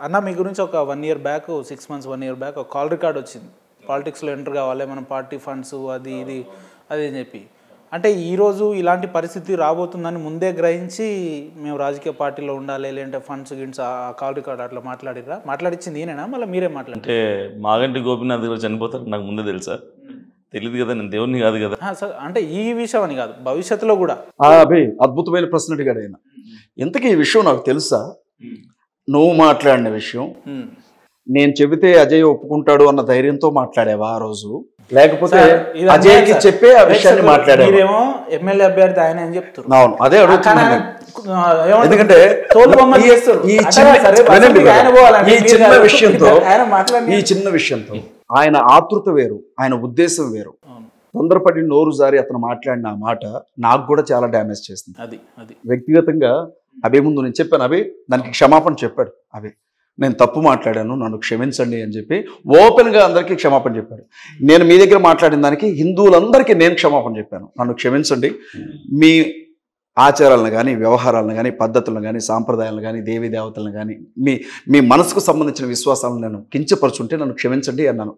అన్న మీ గురించి ఒక 1 year back 6 months 1 year back ఒక కాల్ రికార్డ్ వచ్చింది. పాలిటిక్స్లో ఎంటర్ కావాలి మనం, పార్టీ ఫండ్స్ అది ఇది అది అని చెప్పి. అంటే ఈరోజు ఇలాంటి పరిస్థితి రాబోతుందని ముందే గ్రహించి మేము రాజకీయ పార్టీలో ఉండాలి, లేదంటే ఫండ్స్ గిన్స్ ఆ కాల్ రికార్డ్ అట్లా మాట్లాడిరా? మాట్లాడించింది నేనేనా మళ్ళీ మీరే మాట్లాడారు? అంటే మాగంటి గోపీనాథ్ గారు చనిపోతారు నాకు ముందే తెలుసా? తెలియదు కదా, నేను దేవుడిని కాదు కదా. సార్ అంటే ఈ విషయం అని కాదు, భవిష్యత్తులో కూడా. అభయ్ అద్భుతమైన ప్రశ్న అడిగాడు ఆయన. ఇంతకీ ఈ విషయం నాకు తెలుసా? నువ్వు మాట్లాడిన విషయం నేను చెబితే అజయ్ ఒప్పుకుంటాడు అన్న ధైర్యంతో మాట్లాడావా ఆ రోజు, లేకపోతే అజయ్కి చెప్పే ఆ విషయాన్ని మాట్లాడావా? మీరేమో ఎమ్మెల్యే అభ్యర్థి ఆయన అని చెప్తారు. అవును, అదే అడుగుతున్నాను. ఎందుకంటే ఈ చిన్న విషయంతో ఆయన ఆతృత వేరు, ఆయన ఉద్దేశం వేరు. తొందరపడి నోరు జారి అతను మాట్లాడిన ఆ మాట నాకు కూడా చాలా డ్యామేజ్ చేసింది. అది వ్యక్తిగతంగా అభి ముందు నేను చెప్పాను, అభి దానికి క్షమాపణ చెప్పాడు. అభి నేను తప్పు మాట్లాడాను, నన్ను క్షమించండి అని చెప్పి ఓపెన్గా అందరికీ క్షమాపణ చెప్పాడు. నేను మీ దగ్గర మాట్లాడిన దానికి హిందువులందరికీ నేను క్షమాపణ చెప్పాను, నన్ను క్షమించండి. మీ ఆచారాలను కానీ, వ్యవహారాలను కానీ, పద్ధతులను కానీ, సాంప్రదాయాలను కానీ, దేవీ దేవతలను కానీ, మీ మనసుకు సంబంధించిన విశ్వాసాలను నేను కించపరుచుంటే నన్ను క్షమించండి అన్నాను.